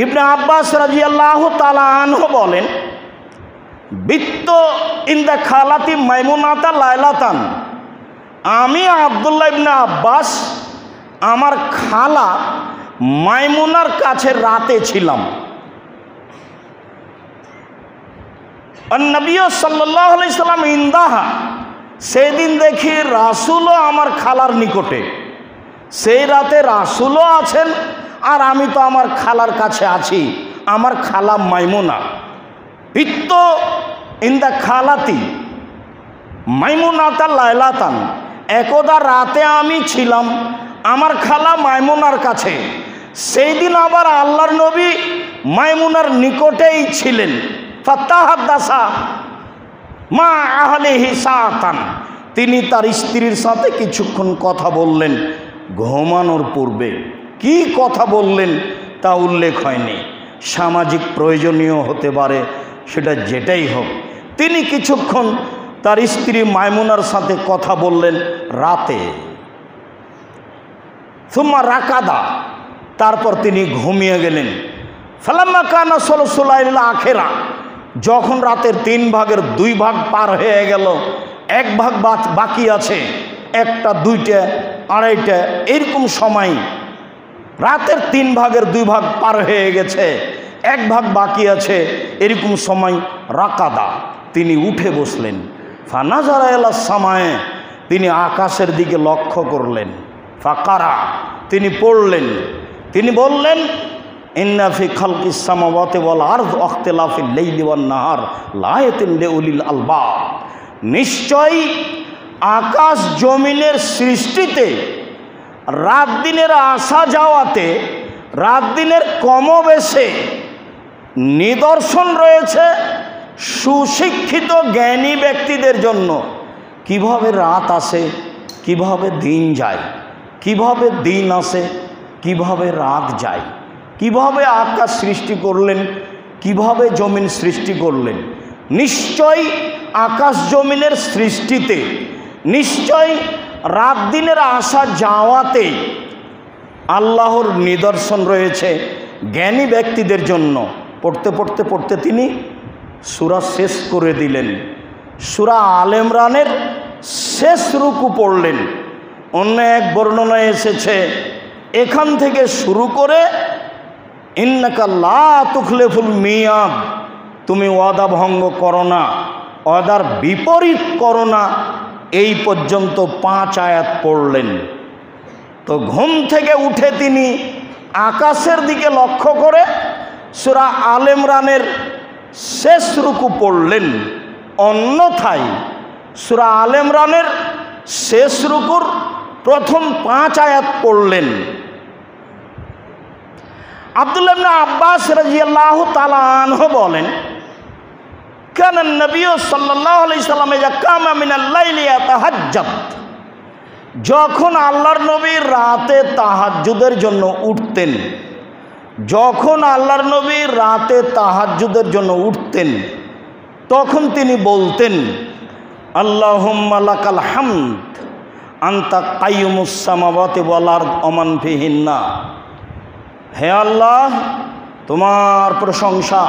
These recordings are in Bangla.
ইবনে আব্বাস রাদিয়াল্লাহু তাআলা আনহু বলেন, বিত্ত ইনদা খালাতি মাইমুনাতা লাইলাতান, আমি আব্দুল্লাহ ইবনে আব্বাস আমার খালা মাইমুনার কাছে রাতে ছিলাম। নবী সাল্লাল্লাহু আলাইহি সাল্লাম ইনদাহা, সেদিন দেখি রাসূলও আমার খালার নিকটে। সেই রাতে রাসূলও আছেন আর আমি তো আমার খালার কাছে আছি, আমার খালা মাইমুনা। বিত্ত ইনদা খালাতি মাইমুনাতা লাইলাতান, একদা রাতে আমি ছিলাম আমার খালা মাইমুনার কাছে। সেই দিন আবার আল্লাহর নবী মাইমুনার নিকটেই ছিলেন। ফাতাহাদ্দাসা মা আহলিহি সাআতান, তিনি তার স্ত্রীর সাথে কিছুক্ষণ কথা বললেন ঘুমানোর পূর্বে। কি কথা বললেন তা উল্লেখ হয়নি, সামাজিক প্রয়োজনীয় হতে পারে, সেটা যেটাই হোক। তিনি কিছুক্ষণ তার স্ত্রী মাইমুনার সাথে কথা বললেন রাতে। সুম্মা রাকাদা, তারপর তিনি ঘুমিয়ে গেলেন। ফালাম্মা কানা সুলাইল আখিরা, যখন রাতের 3 ভাগের 2 ভাগ পার হয়ে গেল, 1 ভাগ বাকি আছে, 1টা 2টা 2.5টা এরকম সময়, রাতের 3 ভাগের 2 ভাগ পার হয়ে গেছে, 1 ভাগ বাকি আছে, এরকম সময় রাকাদা, তিনি উঠে বসলেন। ফানাজারা ইলাস সামায়ে, তিনি আকাশের দিকে লক্ষ্য করলেন। ফাকারা, তিনি পড়লেন, তিনি বললেন, ইন্না ফি খালকিস সামাওয়াতি ওয়াল আরদি ওয়াখতিলাফিল লাইলি ওয়ান নাহার লাআয়াতিন লিউলিল আলবাব, নিশ্চয়ই আকাশ জমিনের সৃষ্টিতে, রাত দিনের আসা যাওয়াতে, রাত দিনের কমবেশে নিদর্শন রয়েছে সুশিক্ষিত জ্ঞানী ব্যক্তিদের জন্য। কিভাবে রাত আসে, কিভাবে দিন যায়, কিভাবে দিন আসে, কিভাবে রাত যায়, কিভাবে আকাশ সৃষ্টি করলেন, কিভাবে জমিন সৃষ্টি করলেন। নিশ্চয় আকাশ জমিনের সৃষ্টিতে, নিশ্চয় রাত দিনের আসা যাওয়াতে আল্লাহর নিদর্শন রয়েছে জ্ঞানী ব্যক্তিদের জন্য। পড়তে পড়তে পড়তে তিনি সূরা শেষ করে দিলেন। সূরা আলে ইমরানের শেষ রুকু পড়লেন। অন্য এক বর্ণনায় এসেছে, এখান থেকে শুরু করে ইন্নাকা লা তুখলিফুল মিয়াদ, তুমি ওয়াদা ভঙ্গ করো না, ওয়াদার বিপরীত করো না, এই পর্যন্ত 5 আয়াত পড়লেন। তো ঘুম থেকে উঠে তিনি আকাশের দিকে লক্ষ্য করে সূরা আলে ইমরানের শেষ রুকু পড়লেন। অন্যথায় সূরা আলে ইমরানের শেষ রুকুর প্রথম 5 আয়াত পড়লেন। আব্দুল্লাহ ইবনে আব্বাস রাদিয়াল্লাহু তাআলা আনহু বলেন, কানা নবী সাল্লাল্লাহু আলাইহি সাল্লাম ইযা কামা মিনাল লাইলি ইয়াতাহাজ্জাদ, যখন আল্লাহর নবী রাতে তাহাজ্জুদের জন্য উঠতেন, যখন আল্লাহর নবী রাতে তাহাজ্জুদের জন্য উঠতেন, তখন তিনি বলতেন, আল্লাহুম্মা লাকাল হামদ আনতা কাইয়ুমুস সামাওয়াতি ওয়াল আরদ ওয়া মান ফিহিন্না, হে আল্লাহ, তোমার প্রশংসা,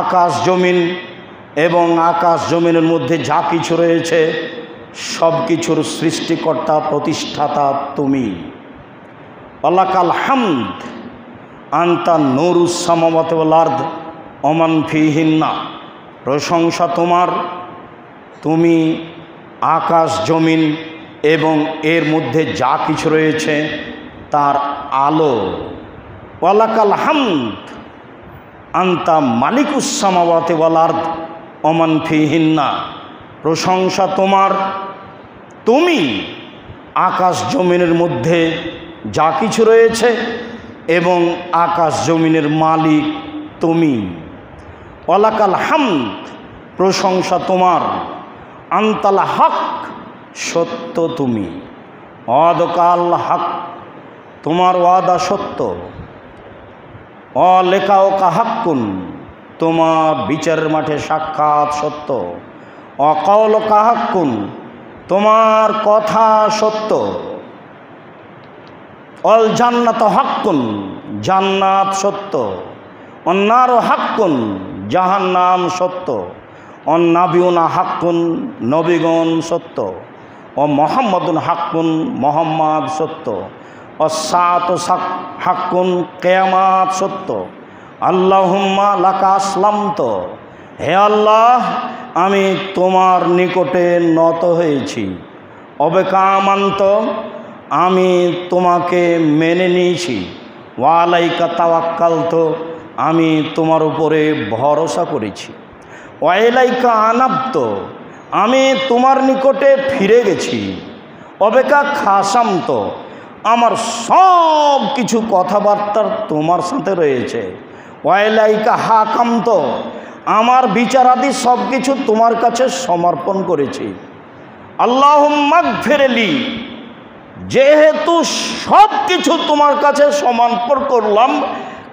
আকাশ জমিন এবং আকাশ জমিনের মধ্যে যা কিছু রয়েছে সব কিছুর সৃষ্টিকর্তা প্রতিষ্ঠাতা তুমি। ওয়ালাকাল হামদ আনতা নূরুস সামাওয়াতি ওয়াল আরদ ওয়া মান ফিহিন্না, প্রশংসা তোমার, তুমি আকাশ জমিন এবং এর মধ্যে যা কিছু রয়েছে তার আলো। ওয়ালাকাল হামদ আনতা মালিকুস সামাওয়াতি ওয়াল আরদ ওয়া মান ফিহিন্না, প্রশংসা তোমার, তুমি আকাশ জমিনের মধ্যে যা কিছু রয়েছে এবং আকাশ জমিনের মালিক তুমি। ওয়ালাকাল হামদ, প্রশংসা তোমার, আনতাল হক, সত্য তুমি, ওয়াদাকাল হক, তোমার ওয়াদা সত্য, অলেকাওকা হাক্কুন, তোমার বিচারের মাঠে সাক্ষাৎ সত্য, অকাওলকা হাক্কুন, তোমার কথা সত্য, অল জান্নাত হাক্কুন, জান্নাত সত্য, অন্নার হাক্কুন জাহান্নাম সত্য, অন্নাবিউনা হাক্কুন নবীগণ সত্য, ও মোহাম্মদুন হাক্কুন মোহাম্মদ সত্য, অসাত হাক্কুন কেয়ামাত সত্য। আল্লাহুম্মা লাকা আসলামত, হে আল্লাহ আমি তোমার নিকটে নত হয়েছি। অবেকামান্ত, আমি তোমাকে মেনে নিয়েছি। ওয়ালাইকা তাওয়াক্কালত, আমি তোমার উপরে ভরসা করেছি। ওয়াইলাইকা আনাবত, আমি তোমার নিকটে ফিরে গেছি। অবেকা খাসামত, আমার সব কিছু কথাবার্তা তোমার সাথে রয়েছে। ওয়াইলাইকা হাকামত, আমার বিচারাদি সব কিছু তোমার কাছে সমর্পণ করেছি। আল্লাহুম্মা গফিরলি, যেহেতু সব কিছু তোমার কাছে সমর্পণ করলাম,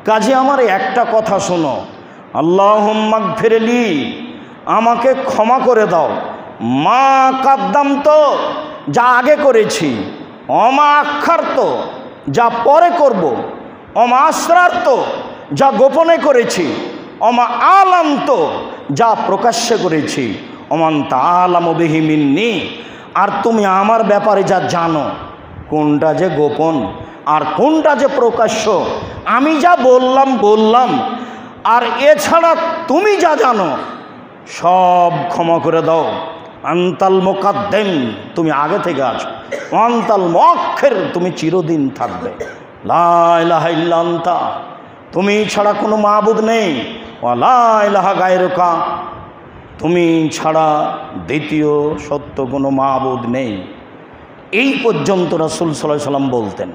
কাজে আমার একটা কথা শোনো। আল্লাহুম্মা গফিরলি, আমাকে ক্ষমা করে দাও। মা কাদ্দামত, যা আগে করেছি। অমা আক্ষার্ত, যা পরে করব। অমা আসরার্ত, যা গোপনে করেছি। অমা আলান্ত, যা প্রকাশ্যে করেছি। অমান তাআলামু বিহি মিন্নি, আর তুমি আমার ব্যাপারে যা জানো, কোনটা যে গোপন আর কোনটা যে প্রকাশ্য, আমি যা বললাম, আর এছাড়া তুমি যা জানো সব ক্ষমা করে দাও। আনতাল মুকাদ্দিম, তুমি আগে থেকে আছো। আনতাল মুআক্খির, তুমি চিরদিন থাকবে। লা ইলাহা ইল্লা আনতা, তুমি ছাড়া কোনো মাবুদ নেই। ওয়া লা ইলাহা গায়রুকা, তুমি ছাড়া দ্বিতীয় সত্য কোনো মাবুদ নেই। এই পর্যন্ত রাসূল সাল্লাল্লাহু আলাইহি ওয়াসাল্লাম বলতেন।